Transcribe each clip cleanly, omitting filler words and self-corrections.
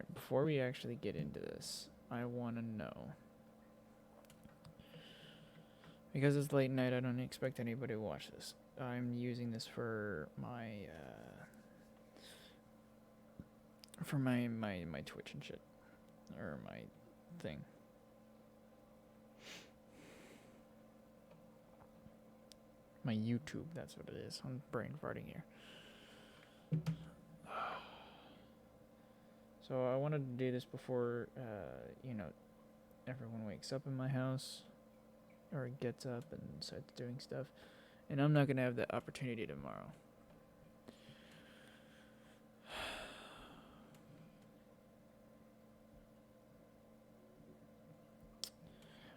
Alright, before we actually get into this, I want to know. Because it's late night, I don't expect anybody to watch this. I'm using this for my my Twitch and shit, or my thing. My YouTube, that's what it is. I'm brain farting here. So I wanted to do this before, you know, everyone wakes up in my house, or gets up and starts doing stuff, and I'm not gonna have that opportunity tomorrow.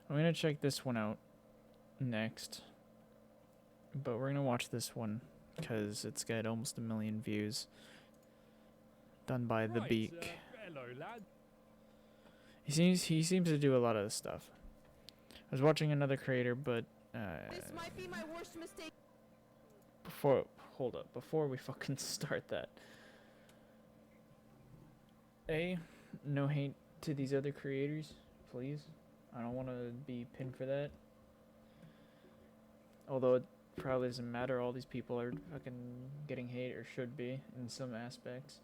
I'm gonna check this one out next, but we're gonna watch this one because it's got almost 1 million views. Done by The Beak. Hello, lad. He seems to do a lot of this stuff. I was watching another creator, but This might be my worst mistake. hold up, before we fucking start that. No hate to these other creators, please. I don't want to be pinned for that. Although it probably doesn't matter, all these people are fucking getting hate, or should be, in some aspects.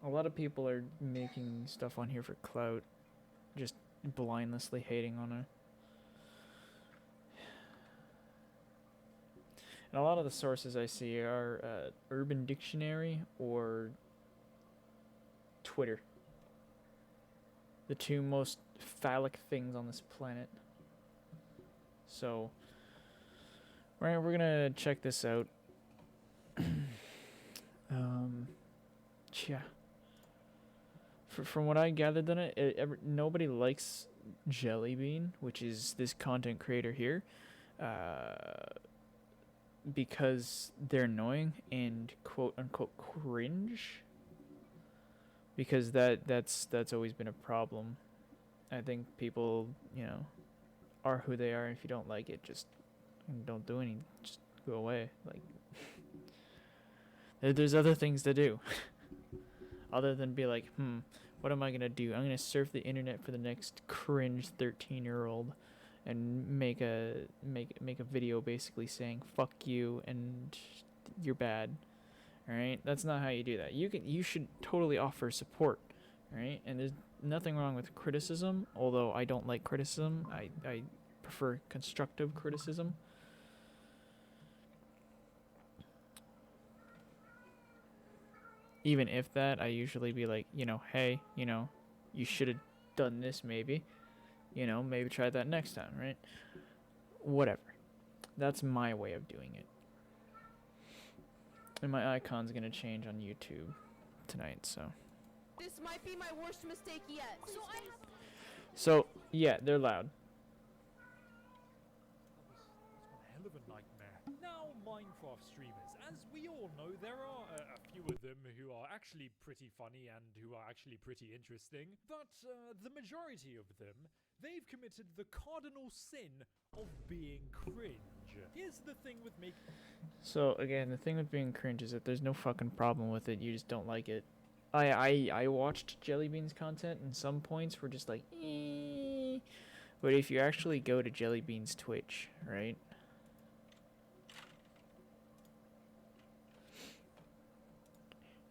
A lot of people are making stuff on here for clout, just blindlessly hating on her. And a lot of the sources I see are Urban Dictionary or Twitter. The two most phallic things on this planet. So, we're gonna check this out. Yeah. From what I gathered on it, nobody likes Jellybean, which is this content creator here, because they're annoying and quote unquote cringe. Because that's always been a problem. I think people, you know, are who they are. If you don't like it, just don't do anything. Just go away. Like, there's other things to do. Other than be like, what am I gonna do? I'm gonna surf the internet for the next cringe 13-year-old and make a video basically saying fuck you and you're bad. Alright? That's not how you do that. You should totally offer support. Alright? And there's nothing wrong with criticism, although I don't like criticism. I prefer constructive criticism. Even if that, I usually be like, you know, hey, you know, you should have done this maybe. You know, maybe try that next time, right? Whatever. That's my way of doing it. And my icon's gonna change on YouTube tonight, so. This might be my worst mistake yet. So, yeah, they're loud. That's one hell of a nightmare. Now, Minecraft streamers, as we all know, there are a few of them who are actually pretty funny and who are actually pretty interesting, but the majority of them, they've committed the cardinal sin of being cringe. Here's the thing with making... So, again, the thing with being cringe is that there's no fucking problem with it, you just don't like it. I watched Jellybean's content, and some points were just like, eh. But if you actually go to Jellybean's Twitch, right?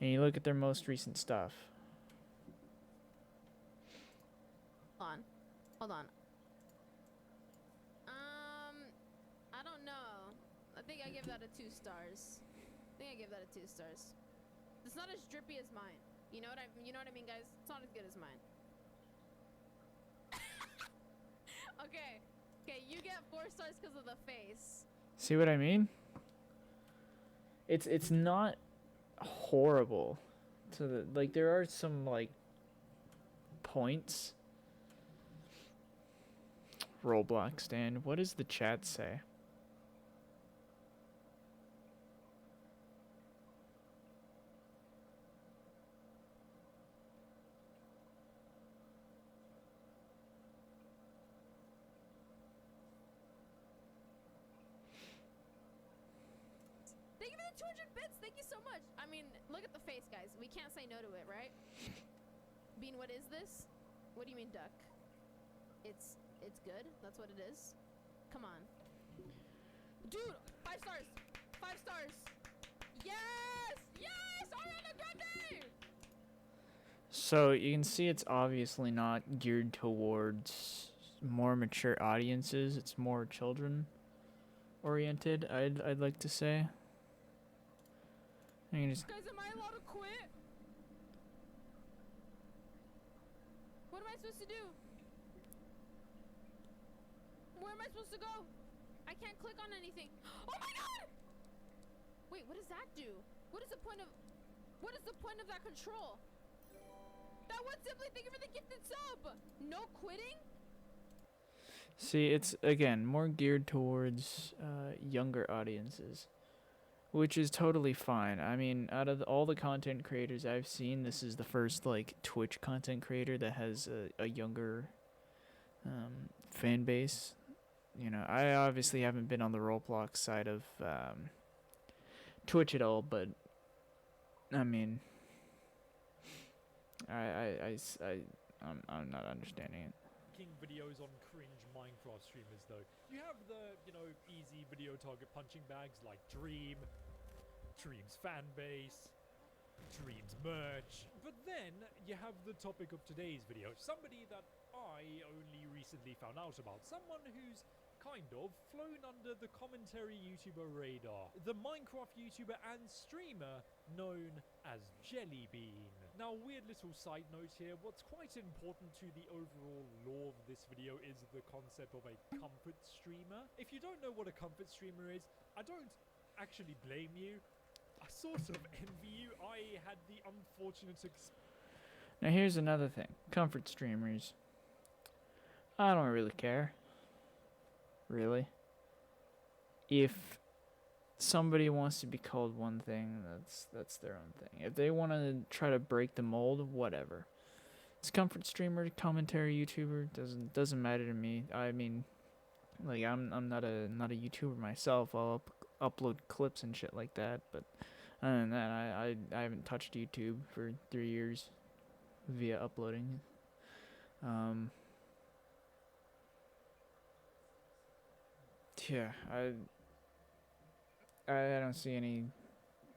And you look at their most recent stuff. Hold on. I don't know. I think I give that a 2 stars. It's not as drippy as mine. You know what I mean, guys? It's not as good as mine. Okay, you get 4 stars because of the face. See what I mean? It's not horrible. To the, like, there are some like points. Roblox stand. What does the chat say? Thank you for the 200 bits. Thank you so much. I mean, look at the face, guys. We can't say no to it, right? Bean, what is this? What do you mean, duck? It's good. That's what it is. Come on, dude. 5 stars. 5 stars. Yes, yes. Ariana Grande. So you can see it's obviously not geared towards more mature audiences. It's more children oriented, I'd like to say. I can just Guys, am I allowed to quit? What am I supposed to do? Where am I supposed to go? I can't click on anything. Oh my god! Wait, what does that do? What is the point of that control? That one simply thank you for the gifted sub. No quitting? see it's again more geared towards younger audiences, which is totally fine. I mean, out of all the content creators I've seen, this is the first like Twitch content creator that has a younger fan base. You know, I obviously haven't been on the Roblox side of Twitch at all, but I mean, I'm not understanding it. Making videos on cringe Minecraft streamers though. You have the, easy video target punching bags like Dream's fan base, Dream's merch. But then you have the topic of today's video, somebody that I only recently found out about, someone who's kind of flown under the commentary YouTuber radar, the Minecraft YouTuber and streamer known as Jellybean. Now, weird little side note here, what's quite important to the overall lore of this video is the concept of a comfort streamer. If you don't know what a comfort streamer is, I don't actually blame you. I sort of envy you. I had the unfortunate Now here's another thing. Comfort streamers. I don't really care. Really. If somebody wants to be called one thing, that's their own thing. If they want to try to break the mold, whatever. It's comfort streamer, commentary YouTuber, doesn't matter to me. I mean, like I'm not a YouTuber myself. I'll upload clips and shit like that, but other than that, I haven't touched YouTube for 3 years via uploading. Yeah, I don't see any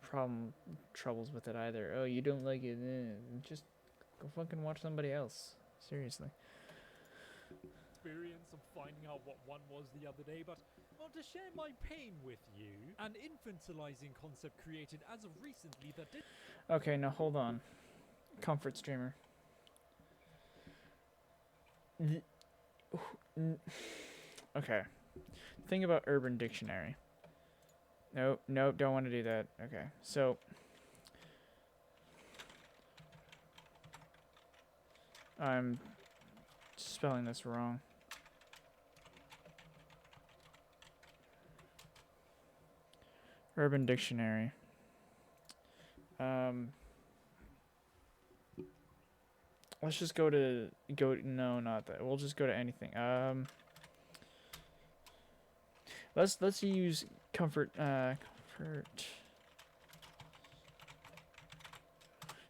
troubles with it either. Oh, you don't like it? Just go fucking watch somebody else. Seriously. experience of finding out what one was the other day, but well, to share my pain with you, an infantilizing concept created as of recently that did. Okay, now hold on. Comfort streamer. Okay. Think about Urban Dictionary. Nope, don't want to do that. Okay, so I'm spelling this wrong. Urban Dictionary. Let's just go, no, not that. We'll just go to anything. Let's use comfort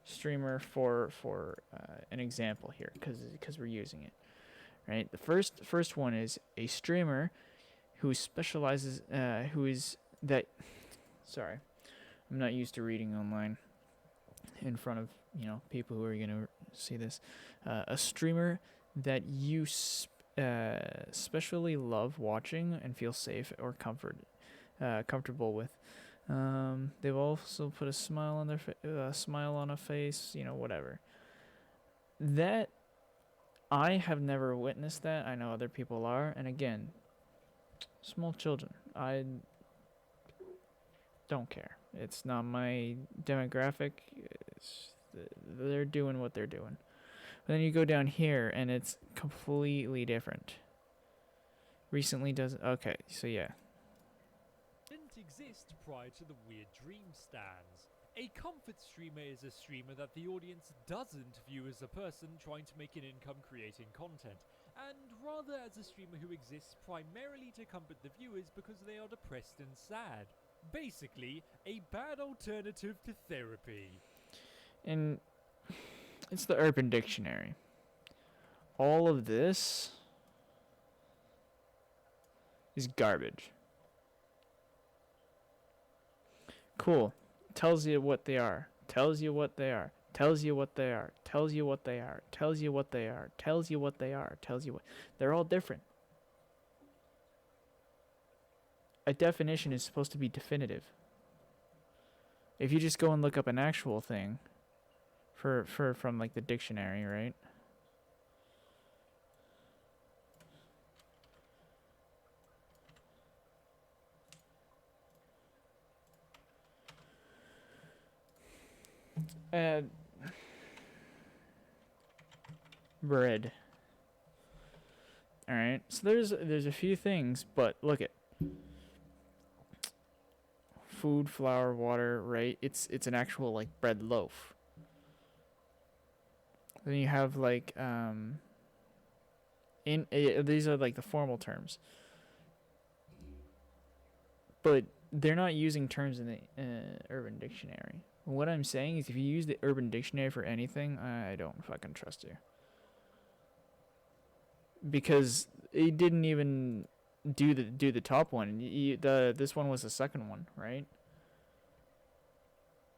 streamer for an example here, because we're using it, right? The first one is a streamer who specializes sorry, I'm not used to reading online in front of people who are gonna see this. A streamer that you especially love watching and feel safe or comfortable with. They've also put a smile on their smile on a face, whatever. That I have never witnessed that. I know other people are, and again, small children. I don't care. It's not my demographic. They're doing what they're doing. But then you go down here, and it's completely different. Recently does okay, so yeah. Didn't exist prior to the weird dream stands. A comfort streamer is a streamer that the audience doesn't view as a person trying to make an income creating content, and rather as a streamer who exists primarily to comfort the viewers because they are depressed and sad. Basically, a bad alternative to therapy. And it's the Urban Dictionary. All of this is garbage. Cool. Tells you what they are. Tells you what they are. Tells you what they are. Tells you what they are. Tells you what they are. Tells you what they are. Tells you what. They're all different. A definition is supposed to be definitive. If you just go and look up an actual thing from like the dictionary, right? Bread. All right. So there's a few things, but look at food, flour, water, right? It's an actual like bread loaf. Then you have like these are like the formal terms. But they're not using terms in the Urban Dictionary. What I'm saying is if you use the Urban Dictionary for anything, I don't fucking trust you. Because it didn't even do the top one. This one was the second one, right?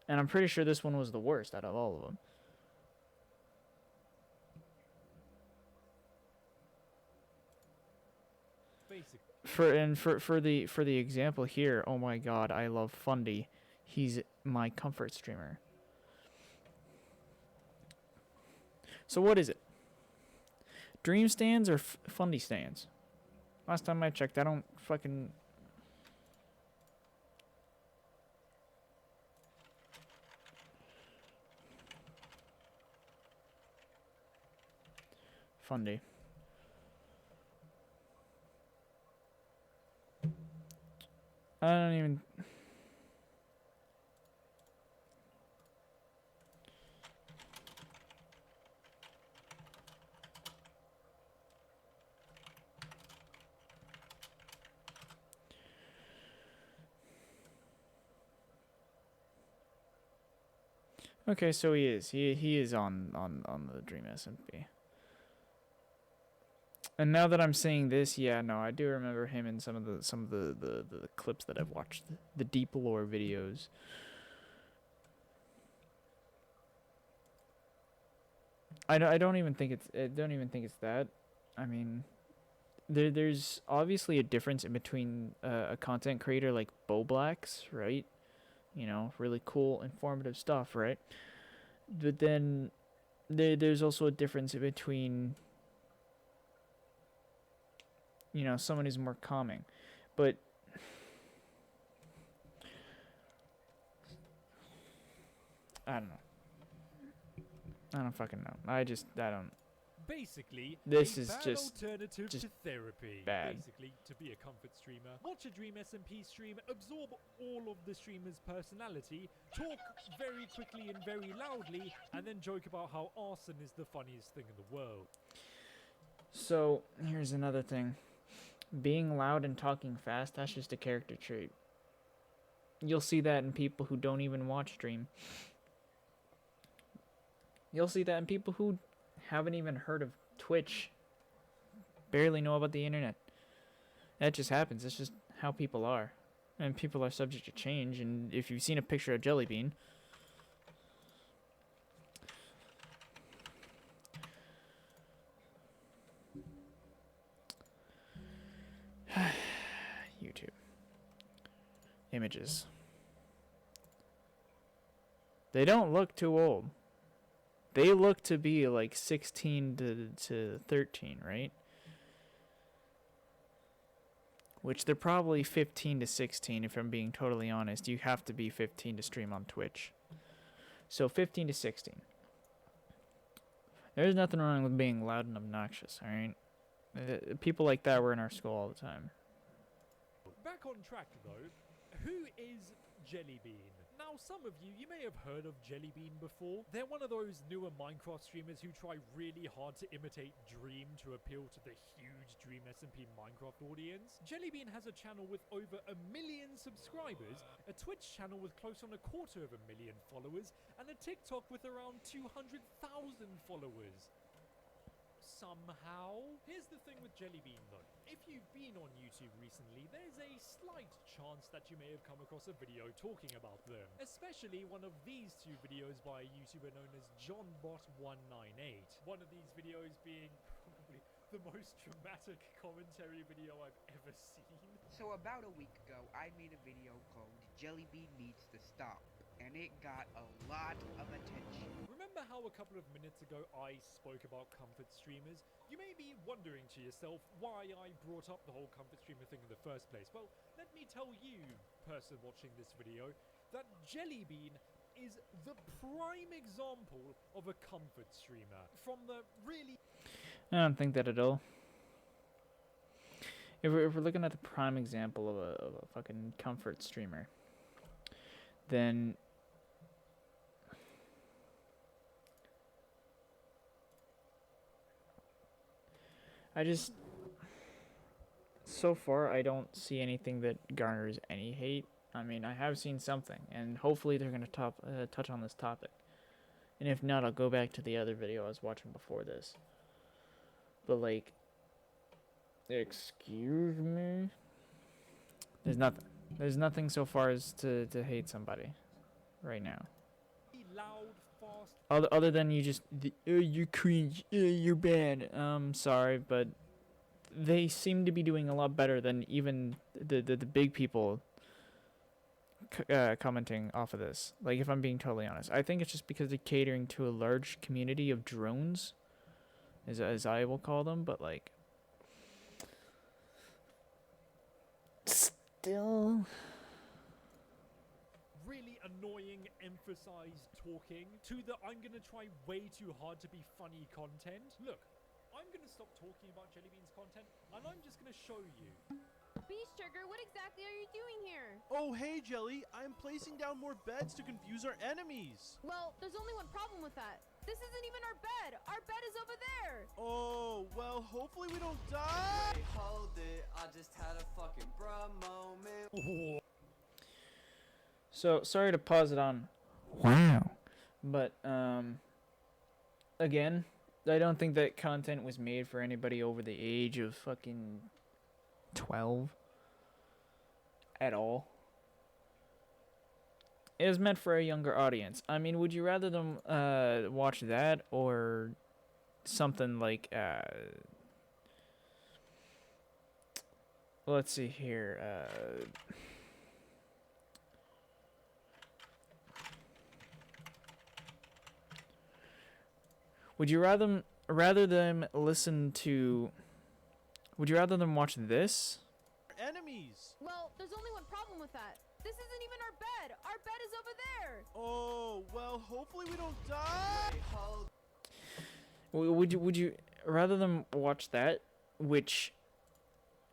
And I'm pretty sure this one was the worst out of all of them. For the example here, oh my god, I love Fundy. He's my comfort streamer. So what is it? Dream stands or Fundy stands? Last time I checked, I don't fucking... Fundy. I don't even... Okay, so he is. He is on the Dream SMP. And now that I'm saying this, yeah, no, I do remember him in some of the clips that I've watched, the deep lore videos. I don't even think it's that. I mean, there's obviously a difference in between a content creator like Boblax, right? You know, really cool, informative stuff, right? But then there's also a difference in between, you know, someone who's more calming. But I don't know. I don't fucking know. I don't. Basically, this a is bad just alternative to therapy. bad. Basically, to be a comfort streamer, watch a Dream SMP stream, absorb all of the streamer's personality, talk very quickly and very loudly, and then joke about how arson is the funniest thing in the world. So here's another thing. Being loud and talking fast, that's just a character trait. You'll see that in people who don't even watch stream. You'll see that in people who haven't even heard of Twitch, barely know about the internet. That just happens. It's just how people are. And people are subject to change. And if you've seen a picture of Jellybean, YouTube. Images. They don't look too old. They look to be like 16 to 13, right? Which they're probably 15 to 16, if I'm being totally honest. You have to be 15 to stream on Twitch. So 15 to 16. There's nothing wrong with being loud and obnoxious, alright? People like that were in our school all the time. Back on track though, who is Jellybean? Now, some of you may have heard of Jellybean before. They're one of those newer Minecraft streamers who try really hard to imitate Dream to appeal to the huge Dream SMP Minecraft audience. Jellybean has a channel with over 1 million subscribers, a Twitch channel with close on 250,000 followers, and a TikTok with around 200,000 followers. Somehow. Here's the thing with Jellybean though. If you've been on YouTube recently, there's a slight chance that you may have come across a video talking about them. Especially one of these two videos by a YouTuber known as JohnBot198. One of these videos being probably the most dramatic commentary video I've ever seen. So about a week ago, I made a video called Jellybean Needs to Stop, and it got a lot of attention. Remember how a couple of minutes ago I spoke about comfort streamers? You may be wondering to yourself why I brought up the whole comfort streamer thing in the first place. Well, let me tell you, person watching this video, that Jellybean is the prime example of a comfort streamer. From the really... I don't think that at all. If we're looking at the prime example of a fucking comfort streamer, then so far I don't see anything that garners any hate. I mean, I have seen something, and hopefully they're gonna touch on this topic. And if not, I'll go back to the other video I was watching before this. But like, excuse me? There's nothing. There's nothing so far as to hate somebody right now. loud, fast... Other than you just, you're cringe, you're bad. Sorry, but they seem to be doing a lot better than even the big people commenting off of this. Like, if I'm being totally honest. I think it's just because they're catering to a large community of drones, as I will call them, but like... Still... really annoying, emphasized talking to the I'm gonna try way too hard to be funny content. Look, I'm gonna stop talking about Jellybean's content and I'm just gonna show you. Beast Sugar, what exactly are you doing here? Oh, hey, Jelly. I'm placing down more beds to confuse our enemies. Well, there's only one problem with that. This isn't even our bed. Our bed is over there. Oh, well, hopefully we don't die. Hey, hold it. I just had a fucking bruh moment. So, sorry to pause it on wow. But, again, I don't think that content was made for anybody over the age of fucking 12 at all. It was meant for a younger audience. I mean, would you rather them watch that or something like let's see here, would you rather them listen to... Would you rather them watch this? Enemies. Well, there's only one problem with that. This isn't even our bed. Our bed is over there. Oh, well, hopefully we don't die. Hey, hold Would you rather them watch that, which,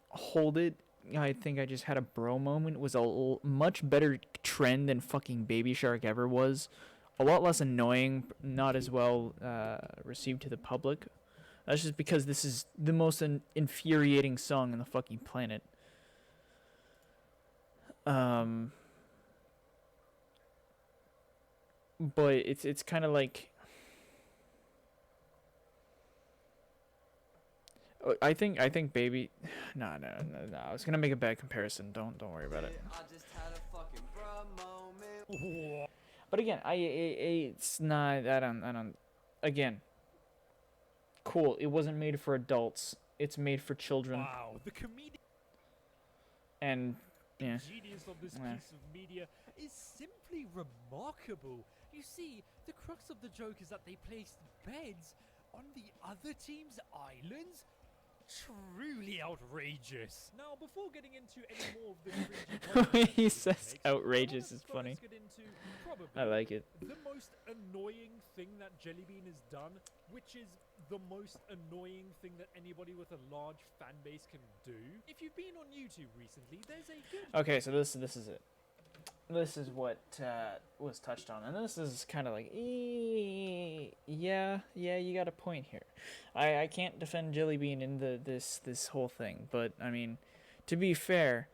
hold it, I think I just had a bro moment, was a much better trend than fucking Baby Shark ever was. A lot less annoying, not as well received to the public. That's just because this is the most infuriating song on the fucking planet. But it's kind of like... I think Baby... No. I was gonna make a bad comparison. Don't worry about it. I just had a fucking bruh moment. But again, it's not... I don't... Again... Cool, it wasn't made for adults. It's made for children. Wow, the comedian And, yeah. genius of this Yeah. piece of media is simply remarkable. You see, the crux of the joke is that they placed beds on the other team's islands? Truly outrageous. Now, before getting into any more of the cringy He content says makes, I outrageous wanna is funny. first get into probably I like it. the most annoying thing that Jellybean has done, which is the most annoying thing that anybody with a large fan base can do. If you've been on YouTube recently, there's a good... Okay, so this is it. this is what was touched on, and this is kind of like, yeah, you got a point here. I can't defend Jellybean in this whole thing, but I mean, to be fair,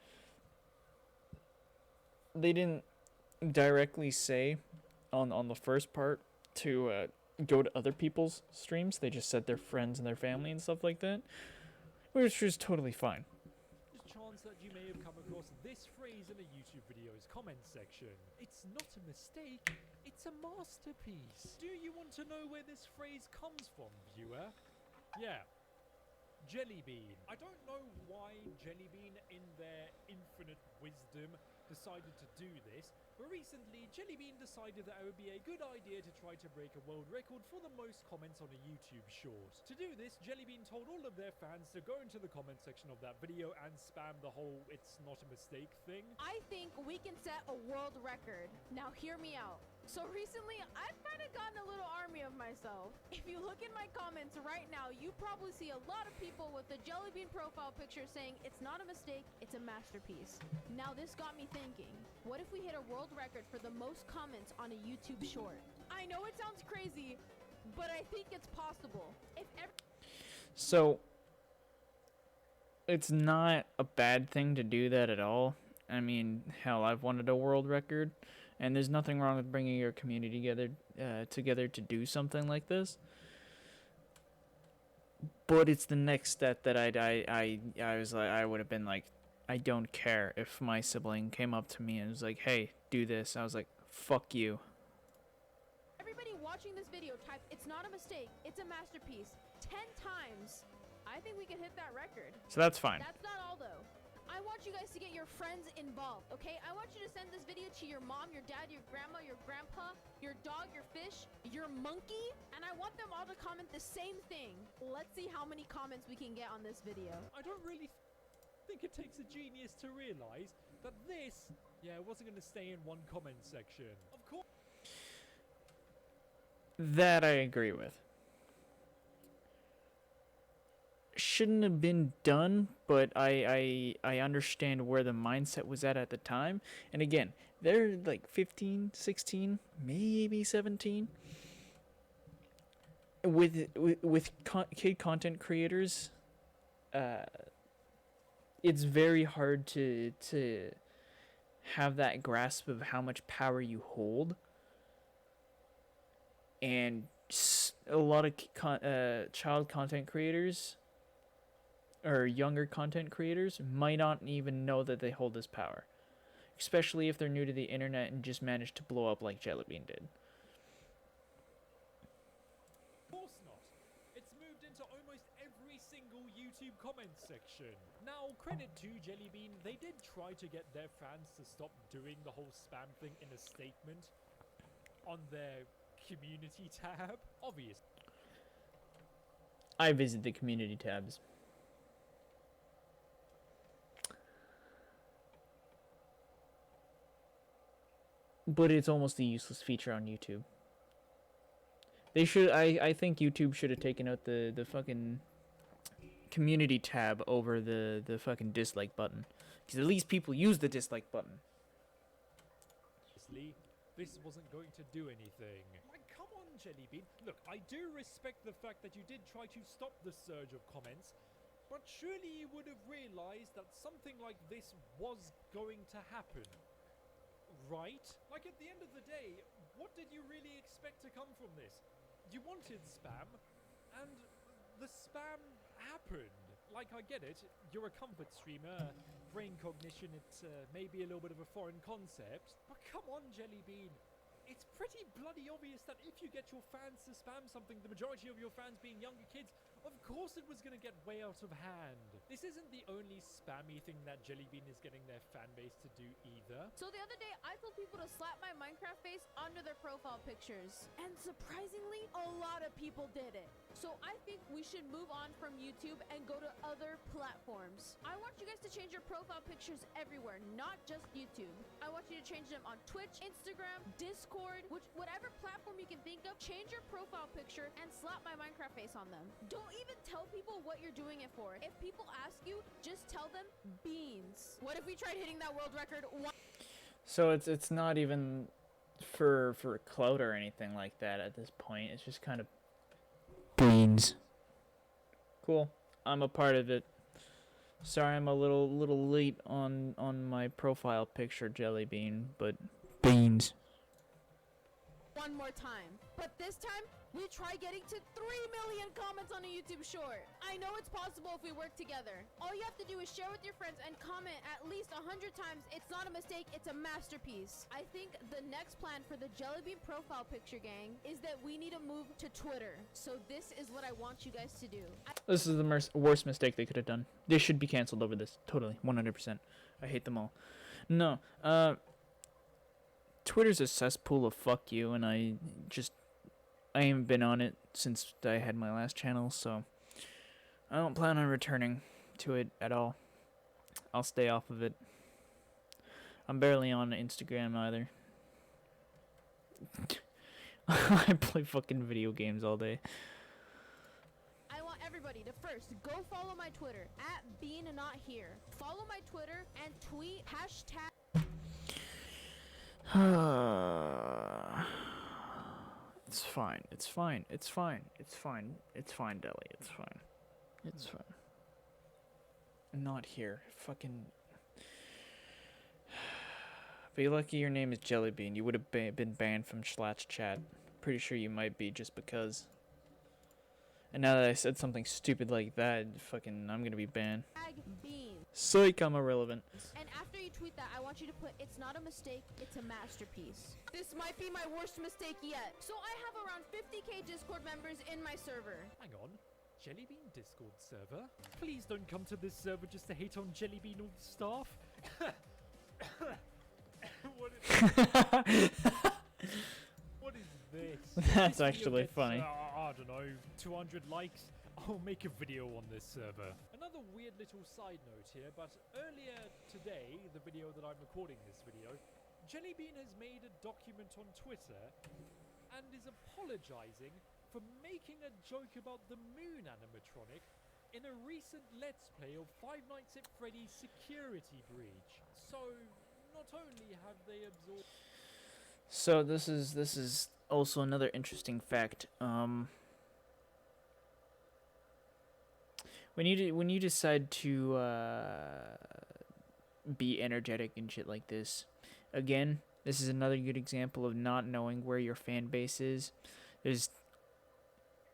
they didn't directly say on the first part to go to other people's streams. They just said their friends and their family and stuff like that, which was totally fine. There's a chance that you may have come across this phrase in a YouTube video's comment section. It's not a mistake, it's a masterpiece. Do you want to know where this phrase comes from, viewer? Yeah. Jellybean. I don't know why Jellybean, in their infinite wisdom, decided to do this, but recently Jellybean decided that it would be a good idea to try to break a world record for the most comments on a YouTube short. To do this, Jellybean told all of their fans to go into the comment section of that video and spam the whole "it's not a mistake" thing. I think we can set a world record. Now hear me out. So recently, I've kind of gotten a little army of myself. If you look in my comments right now, you probably see a lot of people with the Jellybean profile picture saying it's not a mistake, it's a masterpiece. Now this got me thinking, what if we hit a world record for the most comments on a YouTube short? I know it sounds crazy, but I think it's possible. So, it's not a bad thing to do that at all. I mean, hell, I've wanted a world record, and there's nothing wrong with bringing your community together to do something like this. But it's the next step that I would have been like, I don't care if my sibling came up to me and was like, hey, do this. I was like, fuck you. Everybody watching this video type, it's not a mistake, it's a masterpiece, 10 times. I think we can hit that record. So that's fine. That's not all though. I want you guys to get your friends involved, okay? I want you to send this video to your mom, your dad, your grandma, your grandpa, your dog, your fish, your monkey, and I want them all to comment the same thing. Let's see how many comments we can get on this video. I don't really think it takes a genius to realize that this, wasn't going to stay in one comment section. Of course. That I agree with. Shouldn't have been done, but I understand where the mindset was at the time. And again, they're like 15, 16, maybe 17. With kid content creators, it's very hard to have that grasp of how much power you hold. And a lot of child content creators or younger content creators might not even know that they hold this power, especially if they're new to the internet and just managed to blow up like Jellybean did. Of course not. It's moved into almost every single YouTube comment section. Now, credit to Jellybean, they did try to get their fans to stop doing the whole spam thing in a statement on their community tab. Obvious. I visit the community tabs. But it's almost a useless feature on YouTube. They should. I think YouTube should have taken out the fucking community tab over the fucking dislike button, because at least people use the dislike button. This wasn't going to do anything. Like, come on, Jellybean. Look, I do respect the fact that you did try to stop the surge of comments, but surely you would have realized that something like this was going to happen. Right? Like, at the end of the day, what did you really expect to come from this? You wanted spam, and the spam happened. Like, I get it, you're a comfort streamer, brain cognition, it's maybe a little bit of a foreign concept, but come on, Jellybean. It's pretty bloody obvious that if you get your fans to spam something, the majority of your fans being younger kids, of course it was going to get way out of hand. This isn't the only spammy thing that Jellybean is getting their fan base to do either. So the other day, I told people to slap my Minecraft face under their profile pictures. And surprisingly, a lot of people did it. So I think we should move on from YouTube and go to other platforms. I want you guys to change your profile pictures everywhere, not just YouTube. I want you to change them on Twitch, Instagram, Discord, whatever platform you can think of. Change your profile picture and slap my Minecraft face on them. Don't even tell people what you're doing it for. If people ask you, just tell them beans. What if we tried hitting that world record? So it's not even for clout or anything like that at this point. It's just kind of beans. Cool. I'm a part of it. Sorry, I'm a little late on my profile picture, Jellybean, but beans. One more time. But this time, we try getting to 3 million comments on a YouTube short. I know it's possible if we work together. All you have to do is share with your friends and comment at least 100 times. It's not a mistake, it's a masterpiece. I think the next plan for the Jellybean profile picture gang is that we need to move to Twitter. So this is what I want you guys to do. This is the worst mistake they could have done. They should be canceled over this. Totally. 100%. I hate them all. No. Twitter's a cesspool of fuck you, and I haven't been on it since I had my last channel, so I don't plan on returning to it at all. I'll stay off of it. I'm barely on Instagram either. I play fucking video games all day. I want everybody to first go follow my Twitter at BeanNotHere. Follow my Twitter and tweet hashtag. It's fine. It's fine. It's fine. It's fine. It's fine, Deli. It's fine. It's fine. I'm not here. Fucking. Be lucky your name is Jellybean. You would have been banned from Schlatt's chat. Pretty sure you might be just because. And now that I said something stupid like that, fucking, I'm gonna be banned. Bean. Psych, I'm irrelevant. And after you tweet that, I want you to put, it's not a mistake, it's a masterpiece. This might be my worst mistake yet. So I have around 50k Discord members in my server. Hang on. Jellybean Discord server? Please don't come to this server just to hate on Jellybean or the staff. What is What is this? That's This video actually gets, funny. I don't know, 200 likes. I'll make a video on this server. Another weird little side note here, but earlier today, the video that I'm recording this video, Jellybean has made a document on Twitter and is apologizing for making a joke about the moon animatronic in a recent Let's Play of Five Nights at Freddy's Security Breach. So, not only have they absorbed... So this is also another interesting fact. When you decide to be energetic and shit like this, again, this is another good example of not knowing where your fan base is. There's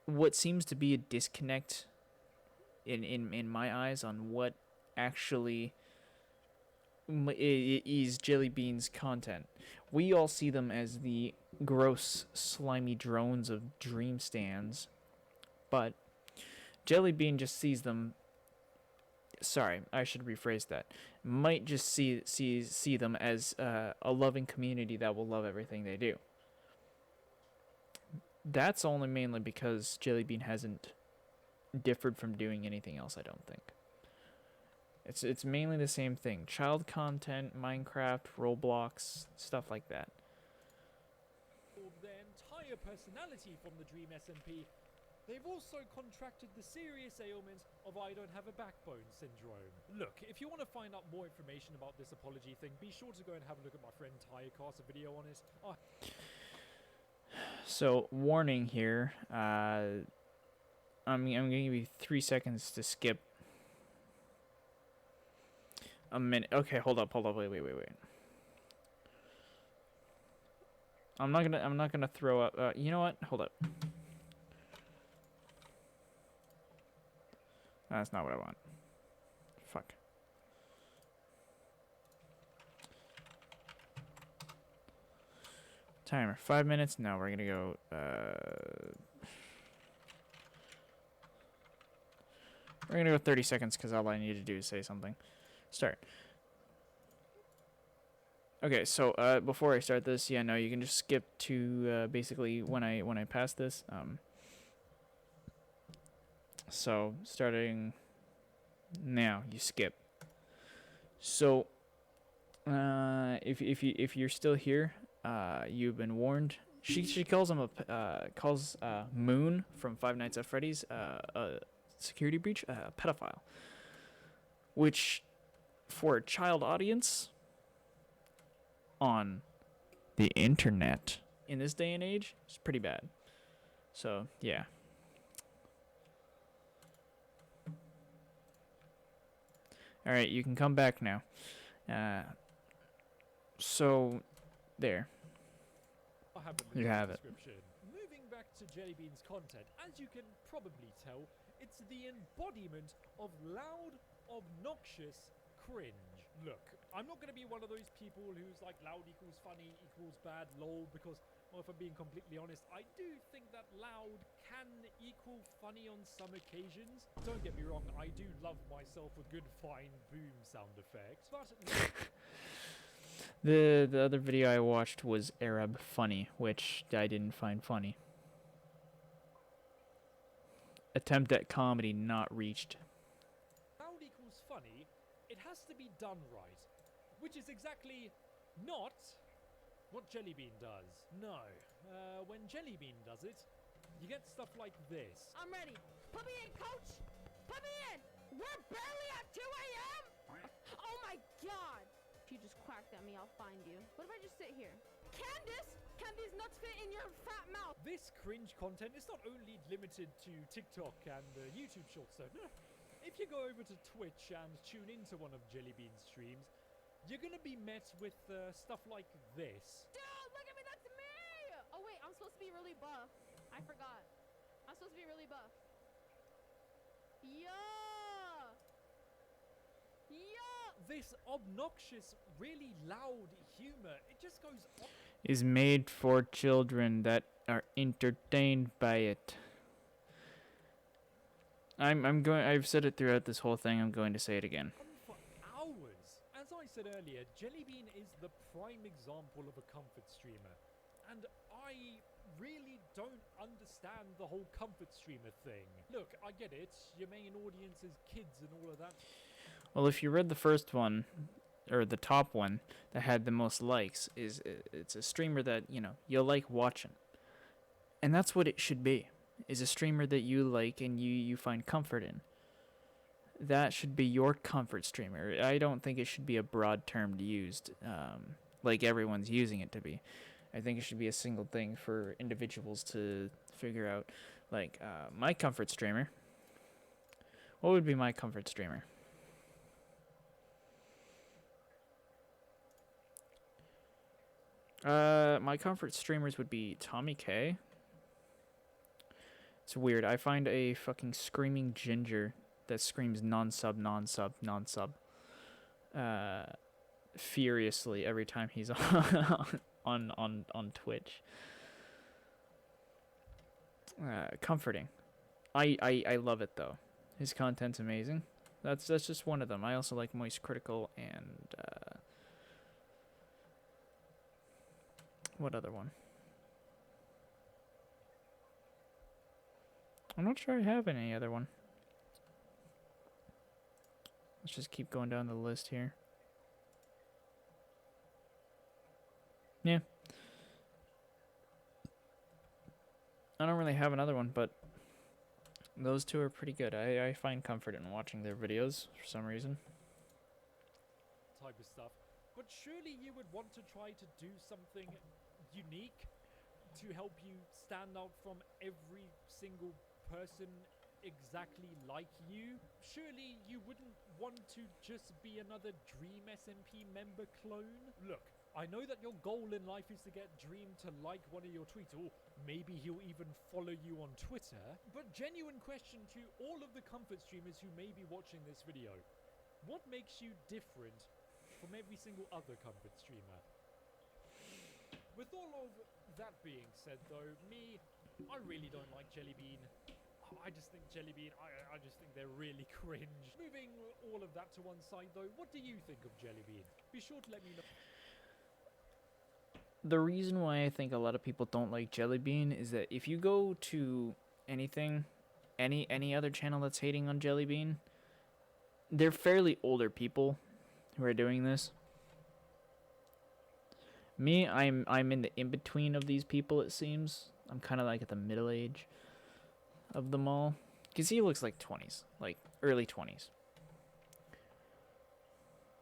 what seems to be a disconnect in my eyes on what actually is Jellybean's content. We all see them as the gross, slimy drones of dream stands, but Jellybean just sees them. Sorry, I should rephrase that. Might just see them as a loving community that will love everything they do. That's only mainly because Jellybean hasn't differed from doing anything else, I don't think. It's mainly the same thing. Child content, Minecraft, Roblox, stuff like that. their entire personality from the Dream SMP. They've also contracted the serious ailment of I don't have a backbone syndrome. Look, if you want to find out more information about this apology thing, be sure to go and have a look at my friend Tyrecast, a video on it. So, warning here. I'm going to give you 3 seconds to skip. A minute. Okay, hold up, wait. I'm not gonna throw up. You know what? Hold up. That's not what I want. Fuck. Timer. 5 minutes. No, we're gonna go. We're gonna go 30 seconds because all I need to do is say something. Start. Okay, so before I start this, yeah, no, you can just skip to basically when I pass this. So starting now, you skip. So if you're still here, you've been warned. She calls him calls Moon from Five Nights at Freddy's a security breach, a pedophile, which for a child audience on the internet in this day and age is pretty bad. So, yeah. Alright, you can come back now. So, there. I have a You little have it. description. Moving back to Jellybean's content, as you can probably tell, it's the embodiment of loud, obnoxious cringe. Look, I'm not going to be one of those people who's like loud equals funny equals bad, lol, because, well, if I'm being completely honest, I do think that loud can equal funny on some occasions. Don't get me wrong, I do love myself a good fine boom sound effect, but The other video I watched was Arab Funny, which I didn't find funny. Attempt at comedy not reached. loud equals funny, it has to be done right, which is exactly not what Jellybean does. No, when Jellybean does it, you get stuff like this. I'm ready. Put me in, coach. Put me in. We're barely at 2 a.m. Oh my god. If you just quacked at me, I'll find you. What if I just sit here? Candace, can these nuts fit in your fat mouth? This cringe content is not only limited to TikTok and YouTube Shorts, though. No. If you go over to Twitch and tune into one of Jellybean's streams, you're gonna be met with stuff like this. Dude, look at me. That's me. Oh wait, I'm supposed to be really buff. I forgot. I'm supposed to be really buff. Yeah. Yeah. This obnoxious, really loud humor, it just goes on. Is made for children that are entertained by it. I've said it throughout this whole thing, I'm going to say it again. For hours. As I said earlier, Jellybean is the prime example of a comfort streamer. And I really don't understand the whole comfort streamer thing. Look, I get it. Your main audience is kids and all of that. Well, if you read the first one, or the top one that had the most likes, it's a streamer that, you know, you'll like watching. And that's what it should be. Is a streamer that you like and you find comfort in. That should be your comfort streamer. I don't think it should be a broad term used, like everyone's using it to be. I think it should be a single thing for individuals to figure out. Like, my comfort streamer. What would be my comfort streamer? My comfort streamers would be Tommy K. It's weird. I find a fucking screaming ginger that screams non-sub, non-sub, non-sub. Furiously every time he's on Twitch. Comforting. I love it though. His content's amazing. That's just one of them. I also like Moist Critical and what other one? I'm not sure I have any other one. Let's just keep going down the list here. Yeah. I don't really have another one, but those two are pretty good. I find comfort in watching their videos for some reason. Type of stuff. But surely you would want to try to do something unique to help you stand out from every single person exactly like you. Surely you wouldn't want to just be another Dream SMP member clone. Look, I know that your goal in life is to get Dream to like one of your tweets, or maybe he'll even follow you on Twitter. But genuine question to all of the comfort streamers who may be watching this video. What makes you different from every single other comfort streamer? With all of that being said though, I really don't like Jellybean. I just think Jellybean, I just think they're really cringe. Moving all of that to one side though, what do you think of Jellybean? Be sure to let me know. The reason why I think a lot of people don't like Jellybean is that if you go to anything, any other channel that's hating on Jellybean, they're fairly older people who are doing this. Me, I'm in the in-between of these people, it seems. I'm kind of like at the middle age of them all. Because he looks like 20s, like early 20s.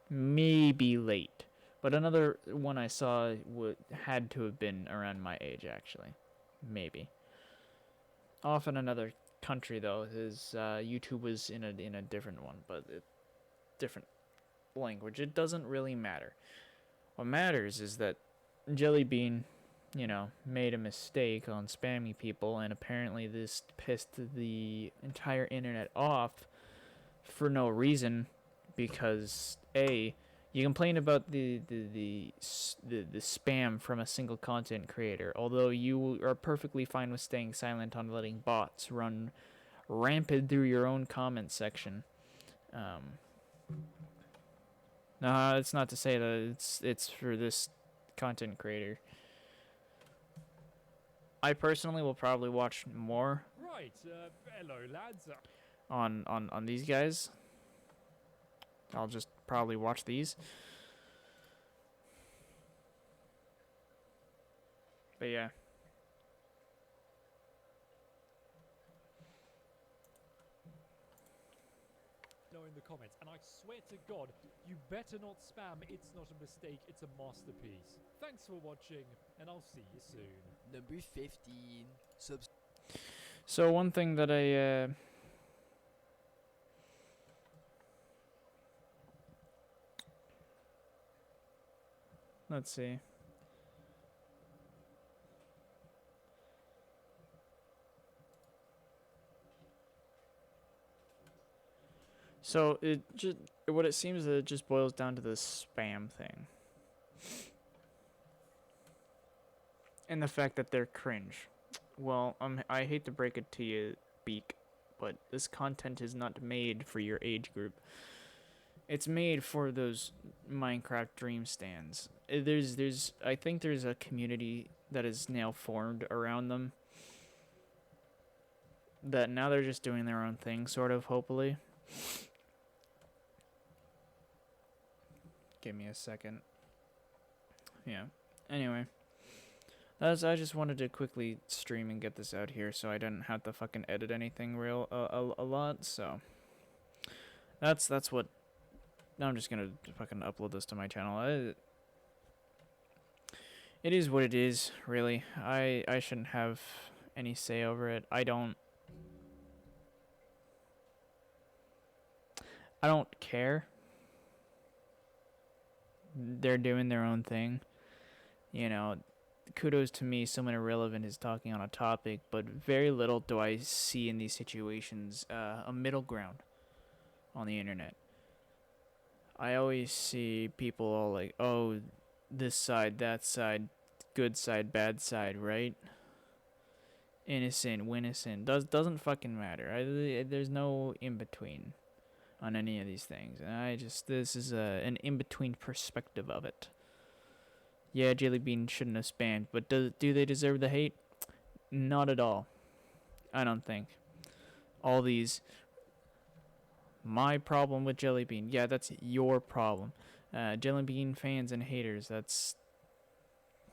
Maybe late But another one I saw had to have been around my age, actually. Maybe. Off in another country, though. His YouTube was in a different one, but different language. It doesn't really matter. What matters is that Jellybean, made a mistake on spamming people, and apparently this pissed the entire internet off for no reason, because you complain about the spam from a single content creator, although you are perfectly fine with staying silent on letting bots run rampant through your own comment section. No, it's not to say that it's for this content creator. I personally will probably watch more Right, hello lads. on these guys. I'll just probably watch these. But yeah. Know in the comments, and I swear to God, you better not spam. It's not a mistake, it's a masterpiece. Thanks for watching, and I'll see you soon. Number 15. So one thing that let's see. So what it seems that it just boils down to the spam thing. And the fact that they're cringe. Well, I hate to break it to you, Beak, but this content is not made for your age group. It's made for those Minecraft dream stands. I think there's a community that is now formed around them. That now they're just doing their own thing, sort of, hopefully. Give me a second. Yeah. Anyway. I just wanted to quickly stream and get this out here so I didn't have to fucking edit anything a lot, so that's what. Now I'm just gonna fucking upload this to my channel. It is what it is, really. I shouldn't have any say over it. I don't care. They're doing their own thing. Kudos to me, someone irrelevant is talking on a topic, but very little do I see in these situations a middle ground on the internet. I always see people all like, oh, this side, that side, good side, bad side, right? Innocent, winnocent, doesn't fucking matter. There's no in-between on any of these things. And this is an in-between perspective of it. Yeah, Jellybean shouldn't have spammed, but do they deserve the hate? Not at all. I don't think. All these... My problem with Jellybean. Yeah, that's your problem. Jellybean fans and haters, that's